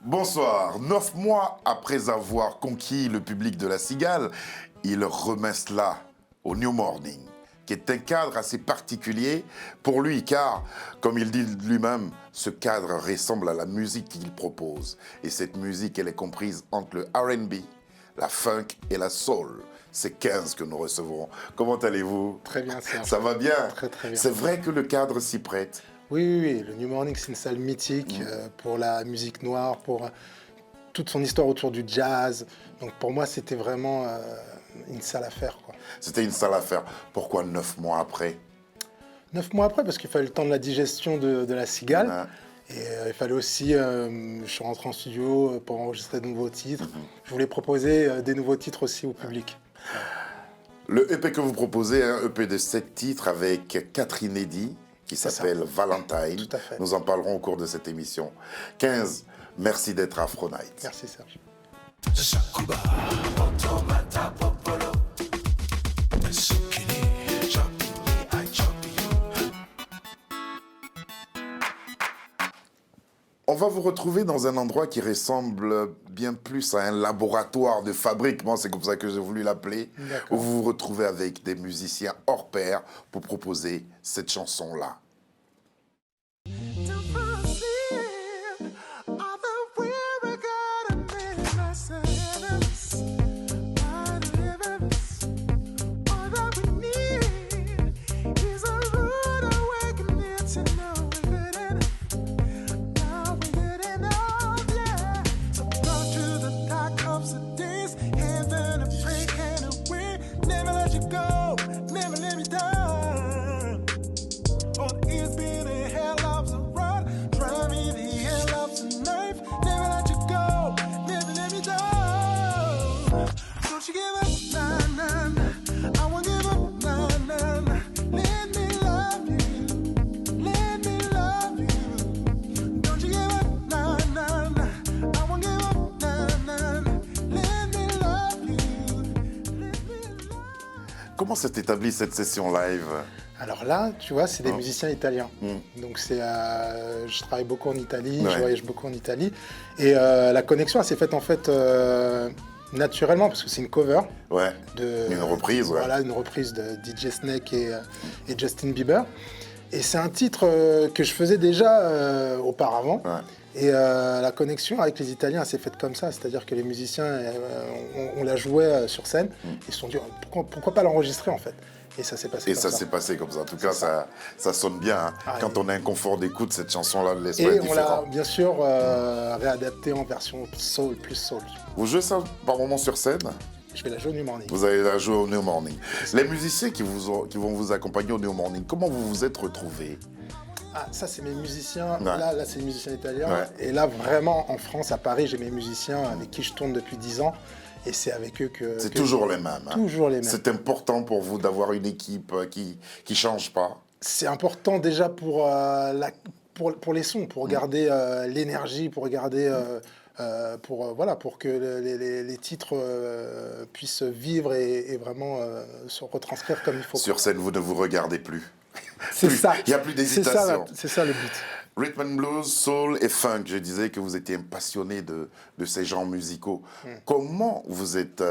Bonsoir. 9 mois après avoir conquis le public de La Cigale, il remet cela au New Morning, qui est un cadre assez particulier pour lui, car, comme il dit lui-même, ce cadre ressemble à la musique qu'il propose. Et cette musique, elle est comprise entre le R&B, la funk et la soul. C'est 15 que nous recevrons. Comment allez-vous? Très bien, Serge. Ça va bien? Très, très bien. C'est vrai que le cadre s'y prête. Oui. Le New Morning, c'est une salle mythique pour la musique noire, pour toute son histoire autour du jazz. Donc pour moi, c'était vraiment une salle à faire, quoi. C'était une salle à faire. Pourquoi 9 mois après? 9 mois après, parce qu'il fallait le temps de la digestion de la cigale. Ouais. Et il fallait aussi, je suis rentré en studio pour enregistrer de nouveaux titres. Je voulais proposer des nouveaux titres aussi au public. Le EP que vous proposez, un EP de 7 titres avec 4 inédits qui s'appelle Valentine. Tout à fait. Nous en parlerons au cours de cette émission. 15, merci d'être Afro Night. Merci Serge. On va vous retrouver dans un endroit qui ressemble bien plus à un laboratoire de fabrique. Moi, c'est comme ça que j'ai voulu l'appeler. Où vous vous retrouvez avec des musiciens hors pair pour proposer cette chanson-là. Comment s'est établie cette session live? Alors là, tu vois, c'est des musiciens italiens. Donc je travaille beaucoup en Italie, je voyage beaucoup en Italie. Et la connexion, elle s'est faite en fait naturellement, parce que c'est une cover. Ouais, une reprise, Voilà, une reprise de DJ Snake et Justin Bieber. Et c'est un titre que je faisais déjà auparavant. Ouais. Et la connexion avec les Italiens, elle s'est faite comme ça. C'est-à-dire que les musiciens, on la jouait sur scène. Ils se sont dit, pourquoi pas l'enregistrer en fait? Et ça s'est passé Et comme ça ça. s'est passé comme ça. En tout cas, ça sonne bien. Hein. Ah, quand on a un confort d'écoute, cette chanson-là laisse et pas on l'a différent. bien sûr réadapté en version soul, plus soul. Vous jouez ça par moment sur scène? Je vais la jouer au New Morning. Vous allez la jouer au New Morning. Les musiciens qui vont vous accompagner au New Morning, comment vous vous êtes retrouvés? Ah, ça, c'est mes musiciens. Ouais. Là, c'est les musiciens italiens. Ouais. Et là, vraiment, en France, à Paris, j'ai mes musiciens avec qui je tourne depuis 10 ans. Et c'est avec eux que... C'est toujours les mêmes. Hein. Toujours les mêmes. C'est important pour vous d'avoir une équipe qui ne change pas. C'est important déjà pour les sons, pour garder l'énergie, pour garder... pour que les titres puissent vivre et vraiment se retranscrire comme il faut. Sur scène, vous ne vous regardez plus. C'est ça. Il n'y a plus d'hésitation. C'est ça le but. Rhythm and blues, soul et funk. Je disais que vous étiez un passionné de ces genres musicaux. Comment vous êtes...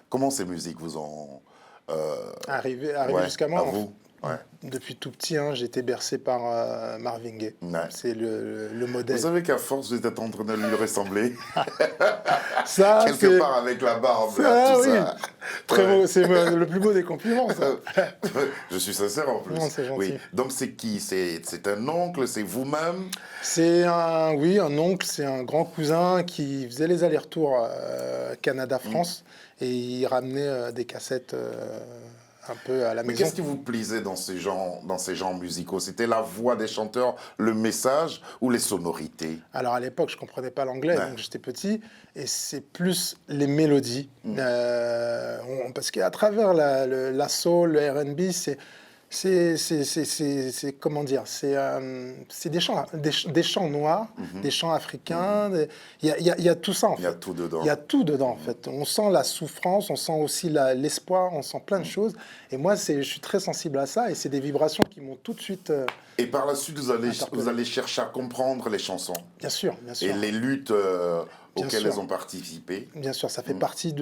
comment ces musiques vous ont... Arrivé jusqu'à moi. à vous. Ouais. Depuis tout petit, j'ai été bercé par Marvin Gaye. Ouais. C'est le modèle. Vous savez qu'à force, vous êtes en train de lui ressembler. Ça, quelque part avec la barbe, ça, tout oui. ça. Très beau, c'est le plus beau des compliments, ça. Je suis sincère en plus. Non, c'est gentil. Oui. Donc c'est qui? C'est un oncle? C'est vous-même? C'est un oncle, c'est un grand cousin qui faisait les allers-retours Canada-France et il ramenait des cassettes un peu à la Mais maison. qu'est-ce qui vous plaisait dans ces genres musicaux? C'était la voix des chanteurs, le message ou les sonorités? Alors à l'époque, je comprenais pas l'anglais, donc j'étais petit, et c'est plus les mélodies. Parce qu'à travers la soul, le R&B, Comment dire, c'est des chants noirs, des chants africains, il y a tout ça en Il y a fait. tout dedans. Il y a tout dedans en fait. On sent la souffrance, on sent aussi l'espoir, on sent plein de choses. Et moi, je suis très sensible à ça et c'est des vibrations qui m'ont tout de suite Et par la suite, vous interpellé. allez chercher à comprendre les chansons Bien sûr, bien et sûr. les luttes Bien auxquelles sûr. elles ont participé. Bien sûr, ça fait partie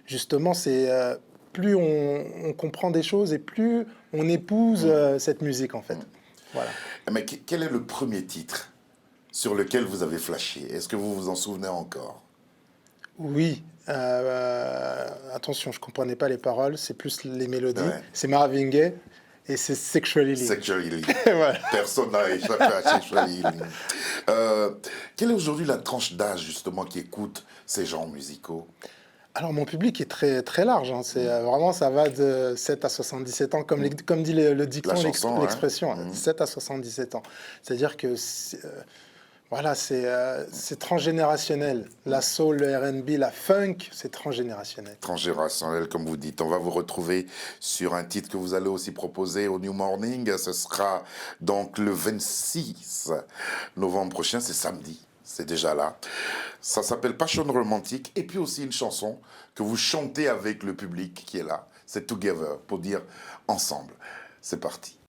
justement, c'est plus on comprend des choses et plus on épouse cette musique en fait. Voilà. Mais quel est le premier titre sur lequel vous avez flashé? Est-ce que vous vous en souvenez encore? Oui. Attention, je comprenais pas les paroles, c'est plus les mélodies. Ouais. C'est Marvin Gaye et c'est Sexually Healing. Sexually Healing. Voilà. Personne n'a échappé à Sexually Healing. Quelle est aujourd'hui la tranche d'âge justement qui écoute ces genres musicaux? Alors mon public est très très large, hein. C'est vraiment ça va de 7 à 77 ans comme, comme dit le dicton, chanson, l'expression, hein. 7 à 77 ans. C'est-à-dire que voilà, c'est transgénérationnel. La soul, le R&B, la funk, c'est transgénérationnel. Transgénérationnel, comme vous dites. On va vous retrouver sur un titre que vous allez aussi proposer au New Morning. Ce sera donc le 26 novembre prochain, c'est samedi. C'est déjà là. Ça s'appelle Passion Romantique. Et puis aussi une chanson que vous chantez avec le public qui est là. C'est Together, pour dire ensemble. C'est parti.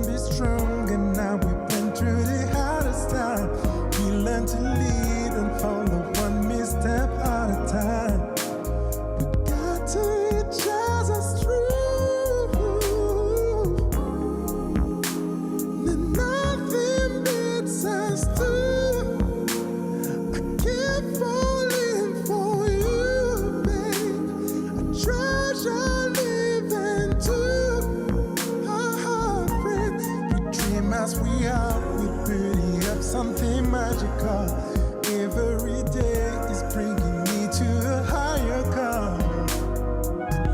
Be strong, and now we've been through the hardest time. We learn to lead and follow one misstep at a time. We got to reach us through. And nothing beats us through. I keep falling for you, babe. I treasure living too. As we are, we're building up something magical. Every day is bringing me to a higher goal.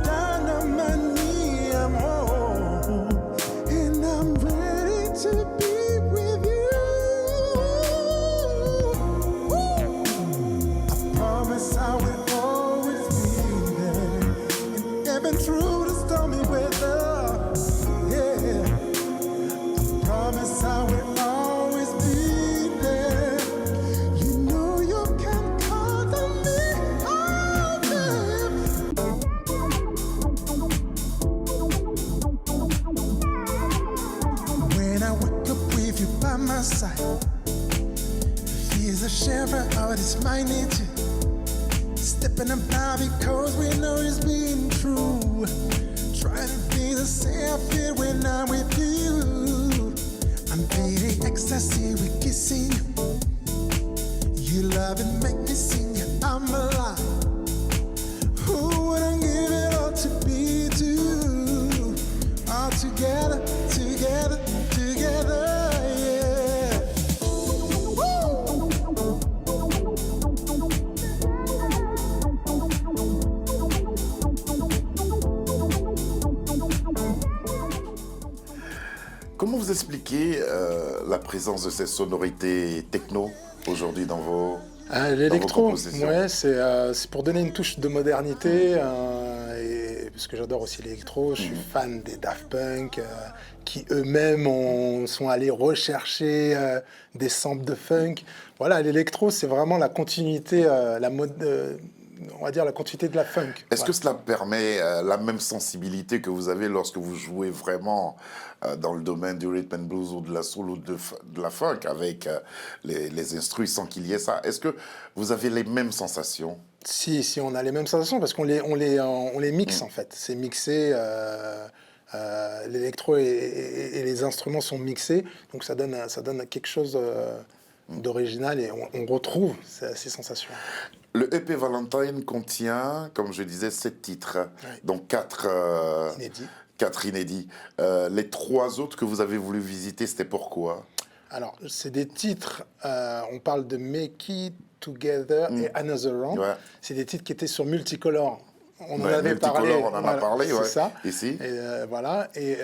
Down on my knee, I'm home, and I'm ready to be with you. I promise I will always be there, and even through the stormy weather. Promise I will always be there. You know you can count on me. Oh, babe. When I wake up with you by my side, feels a shiver of this my nature. Stepping up now because we know it's been true. Trying to be the same I feel when I'm with you. I'm feeling ecstasy with kissing you. You love and make me sing. I'm alive. Who wouldn't give it all to be two? All together, together, together, yeah. Comment vous expliquez la présence de ces sonorités techno aujourd'hui dans vos L'électro, compositions? ouais, c'est pour donner une touche de modernité, parce que j'adore aussi l'électro. Je suis fan des Daft Punk, qui eux-mêmes sont allés rechercher des samples de funk. Voilà, l'électro, c'est vraiment la continuité, on va dire la continuité de la funk. Est-ce Voilà. que cela permet la même sensibilité que vous avez lorsque vous jouez vraiment dans le domaine du rhythm and blues ou de la soul ou de la funk avec les instruments sans qu'il y ait ça? Est-ce que vous avez les mêmes sensations? Si, on a les mêmes sensations parce qu'on les mixe en fait. C'est mixé, l'électro et les instruments sont mixés, donc ça donne quelque chose d'original et on retrouve ces sensations. Le EP Valentine contient, comme je disais, 7 titres, Ouais. donc 4 Inédit. 4 inédits. Les 3 autres que vous avez voulu visiter, c'était pourquoi? Alors, c'est des titres, on parle de Make It Together et Another Round. Ouais. C'est des titres qui étaient sur Multicolor. On en Ouais, avait Multicolor, parlé. on en a parlé, ouais. C'est ça. Ici. Et voilà. Et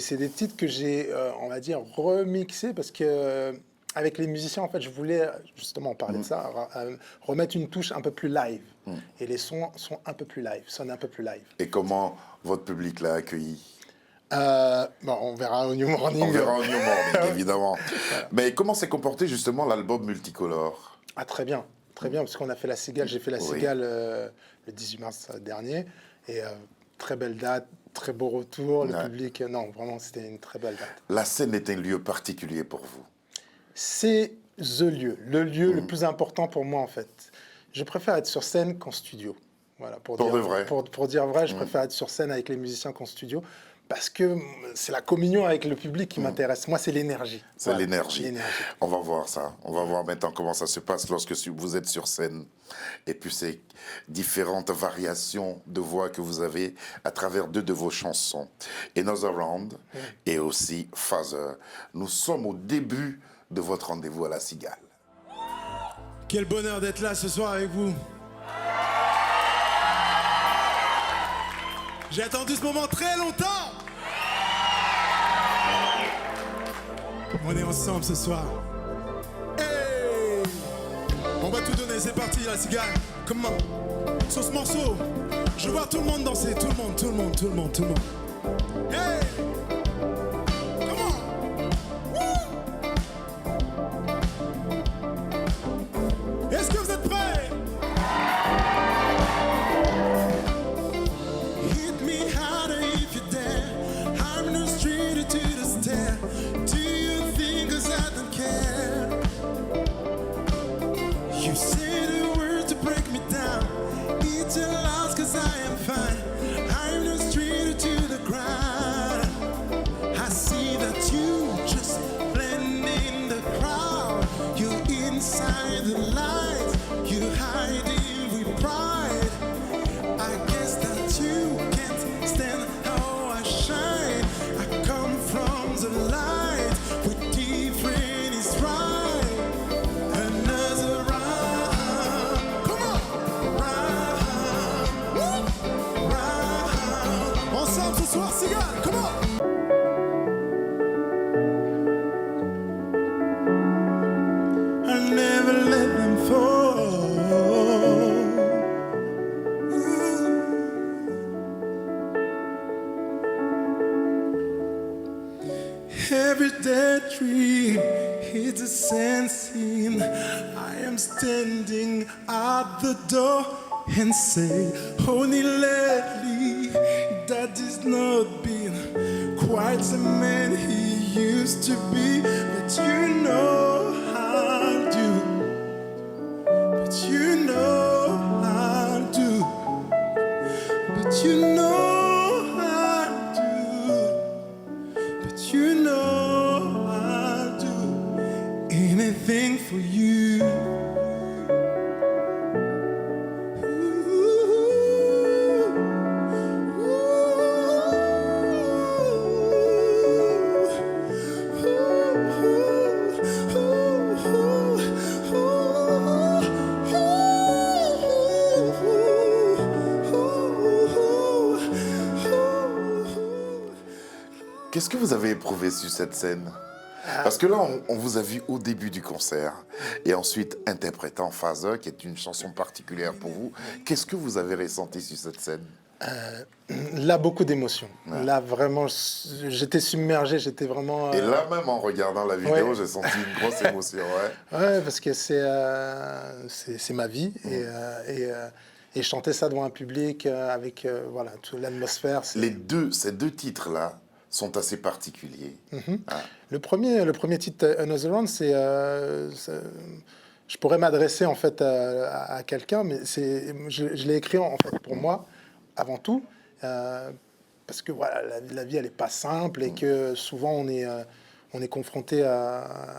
c'est des titres que j'ai, on va dire, remixés parce que avec les musiciens, en fait, je voulais justement parler de ça, remettre une touche un peu plus live. Et les sons sont un peu plus live, sonnent un peu plus live. Et comment votre public l'a accueilli? Bon, on verra au New Morning. On verra au New Morning, évidemment. Mais comment s'est comporté justement l'album Multicolor? Ah, très bien, parce qu'on a fait la Cigale. J'ai fait la Cigale le 18 mars dernier. Et très belle date, très beau retour. Le public, non, vraiment, c'était une très belle date. La scène est un lieu particulier pour vous? C'est le lieu le plus important pour moi, en fait. Je préfère être sur scène qu'en studio. Voilà, pour dire vrai, je préfère être sur scène avec les musiciens qu'en studio. Parce que c'est la communion avec le public qui m'intéresse. Moi, c'est l'énergie. C'est voilà, l'énergie. On va voir ça. On va voir maintenant comment ça se passe lorsque vous êtes sur scène. Et puis ces différentes variations de voix que vous avez à travers deux de vos chansons. Another Round et aussi Father. Nous sommes au début de votre rendez-vous à la Cigale. Quel bonheur d'être là ce soir avec vous. J'ai attendu ce moment très longtemps. On est ensemble ce soir. Hey, on va tout donner, c'est parti la Cigale. Comment? Sur ce morceau, je vois tout le monde danser, tout le monde. Hey, comment? Est-ce que vous êtes prêts? Every dead dream is a sensing. I am standing at the door and say, only lately that is not been quite the man he used to be. But you know I'll do. But you know I'll do. But you know. You know I'll do anything for you. Qu'est-ce que vous avez éprouvé sur cette scène? Parce que là, on vous a vu au début du concert et ensuite interprétant Father, qui est une chanson particulière pour vous. Qu'est-ce que vous avez ressenti sur cette scène? Là, beaucoup d'émotions. Ouais. Là, vraiment, j'étais submergé, j'étais vraiment... Et là, même en regardant la vidéo, j'ai senti une grosse émotion, ouais, parce que c'est ma vie et chanter ça devant un public avec voilà, toute l'atmosphère. Ces deux titres-là sont assez particuliers. Le premier titre, Another Round, je pourrais m'adresser en fait à quelqu'un, mais je l'ai écrit en fait pour moi avant tout, parce que voilà, la vie elle est pas simple et que souvent on est confronté à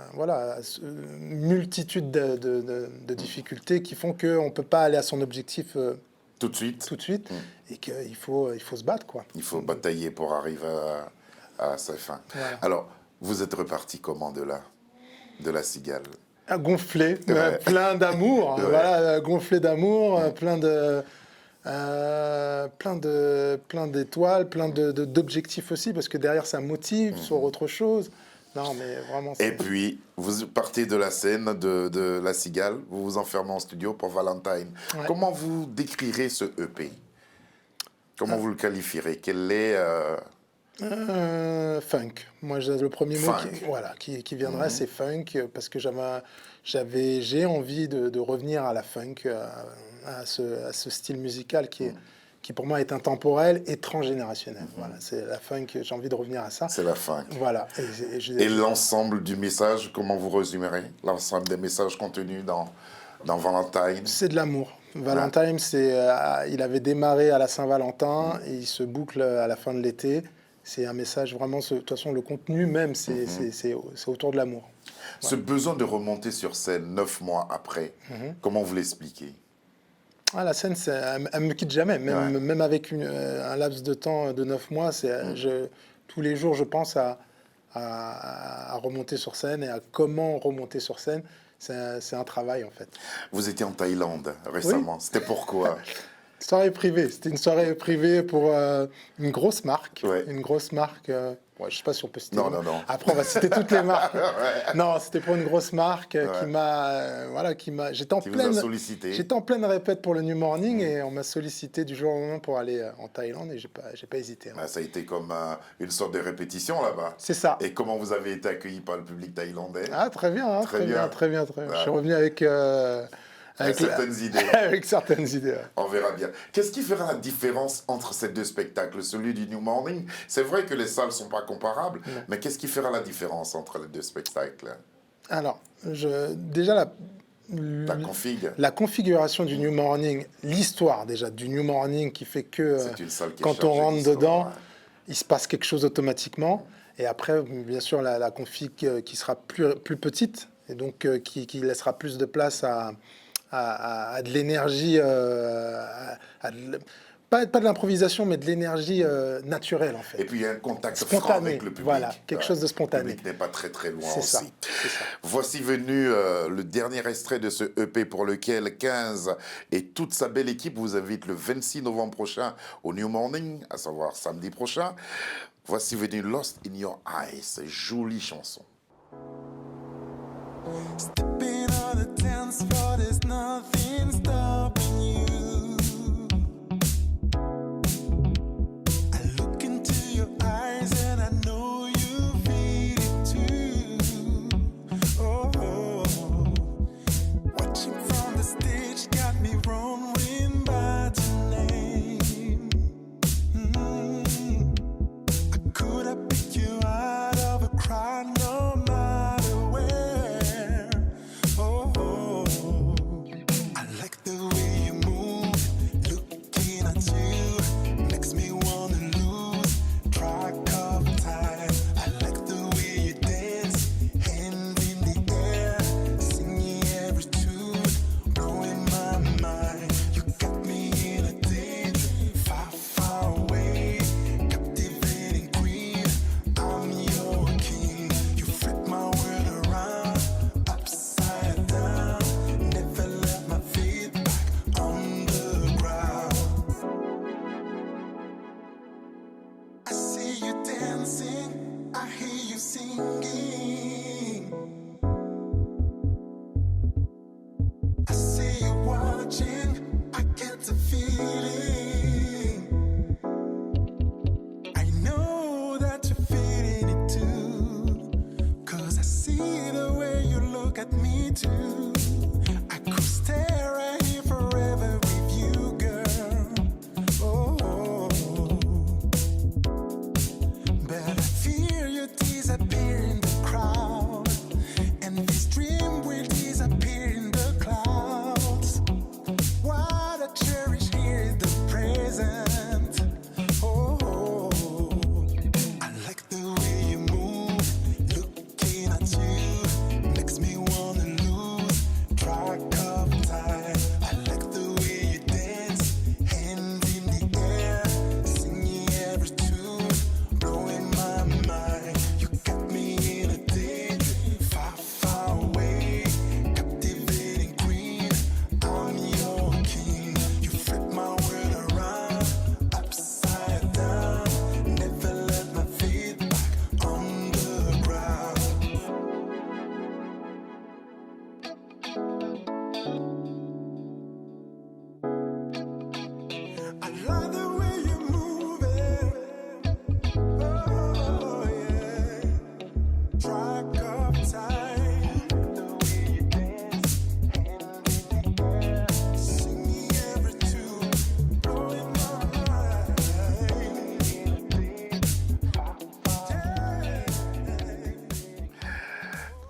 une multitude de difficultés qui font qu'on peut pas aller à son objectif tout de suite, et qu'il faut se battre, quoi. Il faut batailler pour arriver à sa fin. Voilà. Alors, vous êtes reparti comment de là, de la Cigale? Gonflé, Ouais. plein d'amour, Ouais. voilà, gonflé d'amour, plein d'étoiles, d'objectifs aussi, parce que derrière ça motive sur autre chose. Non, mais vraiment, Et puis, vous partez de la scène de La Cigale, vous vous enfermez en studio pour Valentine. Ouais. Comment vous décrirez ce EP? Comment vous le qualifierez? Quel est... funk. Moi, le premier mot Funk. qui viendrait, c'est funk, parce que j'ai envie de revenir à la funk, à ce style musical qui pour moi est intemporel et transgénérationnel. Voilà, c'est la funk, j'ai envie de revenir à ça. C'est la funk. Voilà. Et l'ensemble du message, comment vous résumerez? L'ensemble des messages contenus dans Valentine? C'est de l'amour. Valentine, il avait démarré à la Saint-Valentin et il se boucle à la fin de l'été. C'est un message vraiment, de toute façon, le contenu même, c'est autour de l'amour. Ce besoin de remonter sur scène 9 mois après, comment vous l'expliquez? La scène, elle me quitte jamais. Même avec un laps de temps de 9 mois, tous les jours, je pense à remonter sur scène et à comment remonter sur scène. C'est un travail, en fait. Vous étiez en Thaïlande récemment. Oui. C'était pourquoi? Soirée privée. C'était une soirée privée pour une grosse marque. Ouais. Une grosse marque. Je ne sais pas si on peut citer. Non. Après, on va citer toutes les marques. Ouais. Non, c'était pour une grosse marque qui m'a. J'étais en pleine répète pour le New Morning et on m'a sollicité du jour au lendemain pour aller en Thaïlande et j'ai pas hésité. Hein. Ça a été comme une sorte de répétition là-bas. C'est ça. Et comment vous avez été accueilli par le public thaïlandais? Très bien. Très bien. Ouais. Je suis revenu avec certaines idées. Avec certaines idées. Ouais. On verra bien. Qu'est-ce qui fera la différence entre ces deux spectacles? Celui du New Morning, c'est vrai que les salles ne sont pas comparables, mais qu'est-ce qui fera la différence entre les deux spectacles? Alors, déjà, la configuration du New Morning, l'histoire déjà du New Morning qui fait que quand on rentre dedans, il se passe quelque chose automatiquement. Et après, bien sûr, la config qui sera plus petite et donc qui laissera plus de place à de l'énergie, pas de l'improvisation, mais de l'énergie naturelle en fait. Et puis il y a un contact spontané, franc avec le public. Voilà, quelque chose de spontané. Le public n'est pas très loin c'est aussi. Ça. Voici venu le dernier extrait de ce EP pour lequel 15 et toute sa belle équipe vous invitent le 26 novembre prochain au New Morning, à savoir samedi prochain. Voici venu Lost in Your Eyes, jolie chanson. Stepping on the dance floor, there's nothing stopping you. I look into your eyes and I know you feel it too. Oh, watching from the stage got me wronging by your name. Could I pick you out of a crowd? No matter where. Oh, I like the way you move. Looking at you makes me wanna lose track of time. I like the way you dance, hands in the air, singing every tune, blowing my mind. You got me in a daze, far, far away. Captivating queen, I'm your king. You flip my world around, upside down. Never let my feet back on the ground. I see you dancing, I hear you singing. I see you watching, I get the feeling. I know that you're feeling it too, 'cause I see the way you look at me too. I could stay right here forever with you, girl. Oh, but I fear you disappear in the crowd, and this dream will disappear in the clouds. What I cherish here is the present. Oh, I like the way you move. Looking at you makes me wanna lose track of time. I like the way you dance, hands in the air, singing every tune, blowing my mind. You got me track of time. The way you dance, hand in the air, singing every tune, blowing my mind.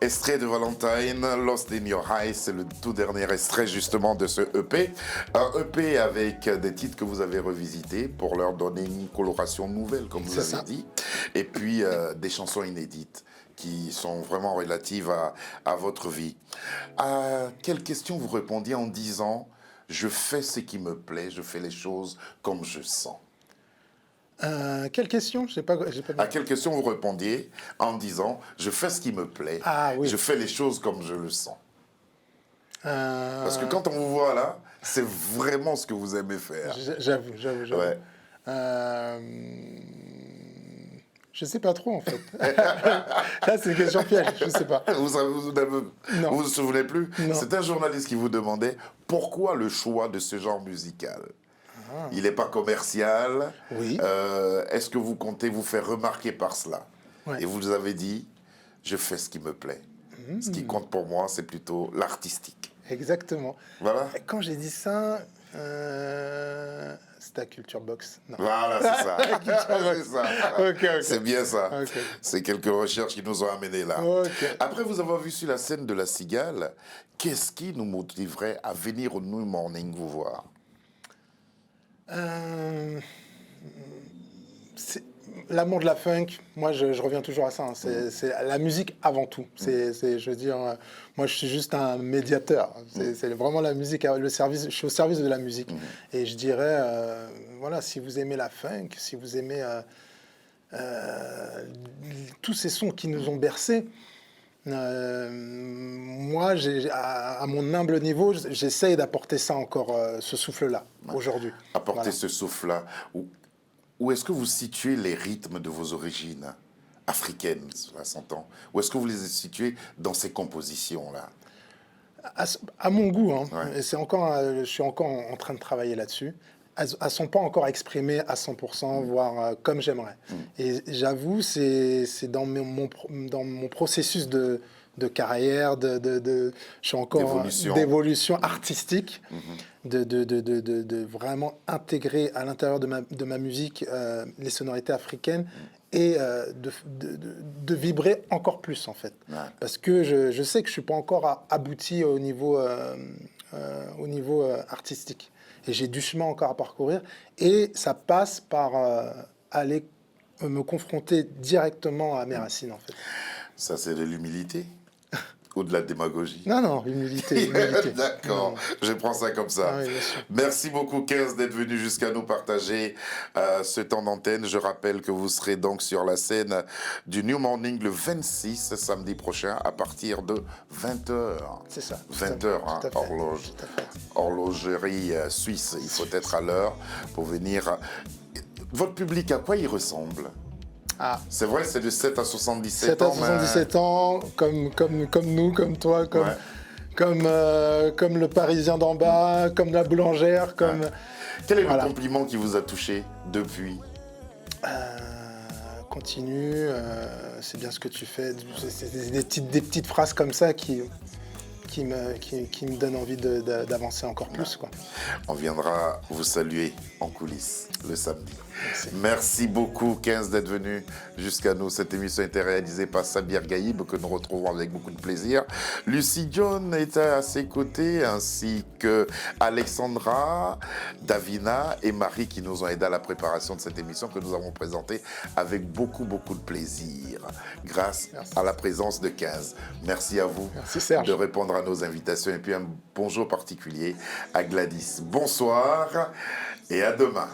Extrait de Valentine, Lost in Your Eyes, c'est le tout dernier extrait justement de ce EP. Un EP avec des titres que vous avez revisités pour leur donner une coloration nouvelle, comme vous avez dit. Et puis des chansons inédites qui sont vraiment relatives à votre vie. À quelle question vous répondiez en disant « Je fais ce qui me plaît, je fais les choses comme je sens ». Quelle question? J'ai pas À quelle question vous répondiez en disant « Je fais ce qui me plaît, je fais les choses comme je le sens ». Parce que quand on vous voit là, c'est vraiment ce que vous aimez faire. J'avoue. Ouais. Je sais pas trop en fait. Là, c'est une question piège, je sais pas. Vous vous souvenez plus? Non. C'est un journaliste qui vous demandait pourquoi le choix de ce genre musical. Il n'est pas commercial. Oui. Est-ce que vous comptez vous faire remarquer par cela? Ouais. Et vous nous avez dit, je fais ce qui me plaît. Ce qui compte pour moi, c'est plutôt l'artistique. Exactement. Voilà. Quand j'ai dit ça, c'est ta Culture Box. Non. Voilà, c'est ça. C'est ça. Ok. C'est bien ça. Ok. C'est quelques recherches qui nous ont amenés là. Ok. Après vous avoir vu sur la scène de La Cigale, qu'est-ce qui nous motiverait à venir au New Morning vous voir? C'est l'amour de la funk. Moi, je reviens toujours à ça. Hein. C'est la musique avant tout. Je veux dire, moi, je suis juste un médiateur. C'est vraiment la musique, le service. Je suis au service de la musique. Et je dirais, voilà, si vous aimez la funk, si vous aimez tous ces sons qui nous ont bercés. Moi, à mon humble niveau, j'essaye d'apporter ça encore, ce souffle-là, aujourd'hui. Apporter ce souffle-là. Où est-ce que vous situez les rythmes de vos origines africaines, cela s'entend? Où est-ce que vous les situez dans ces compositions-là? À mon goût, hein. Ouais. Et je suis encore en train de travailler là-dessus. Elles ne sont pas encore exprimées à 100%, voire comme j'aimerais. Et j'avoue, c'est dans mon processus de carrière, je suis encore d'évolution artistique, de vraiment intégrer à l'intérieur de ma musique les sonorités africaines et de vibrer encore plus, en fait. Ouais. Parce que je sais que je ne suis pas encore abouti au niveau artistique. Et j'ai du chemin encore à parcourir. Et ça passe par aller me confronter directement à mes racines, en fait. Ça, c'est de l'humilité ou de la démagogie? Non, humilité. D'accord, je prends ça comme ça. Ah oui, bien sûr. Merci beaucoup, 15, d'être venu jusqu'à nous partager ce temps d'antenne. Je rappelle que vous serez donc sur la scène du New Morning le 26, samedi prochain, à partir de 20h. C'est ça. 20h, hein, horlogerie suisse. Il faut être à l'heure pour venir. Votre public, à quoi il ressemble? C'est vrai, c'est de 7 à 77 ans. 7 à 77 ans, comme nous, comme toi, comme le Parisien d'en bas, comme la boulangère, comme... Ouais. Quel est le compliment qui vous a touché depuis? Continue, c'est bien ce que tu fais. C'est des petites phrases comme ça qui me donnent envie d'avancer encore plus, quoi. On viendra vous saluer en coulisses le samedi. Merci beaucoup, 15, d'être venu jusqu'à nous. Cette émission a été réalisée par Sabir Gaïb, que nous retrouvons avec beaucoup de plaisir. Lucie John était à ses côtés, ainsi que Alexandra, Davina et Marie, qui nous ont aidés à la préparation de cette émission que nous avons présentée avec beaucoup de plaisir, grâce à la présence de 15. Merci à vous. Merci, Serge, de répondre à nos invitations. Et puis un bonjour particulier à Gladys. Bonsoir et à demain.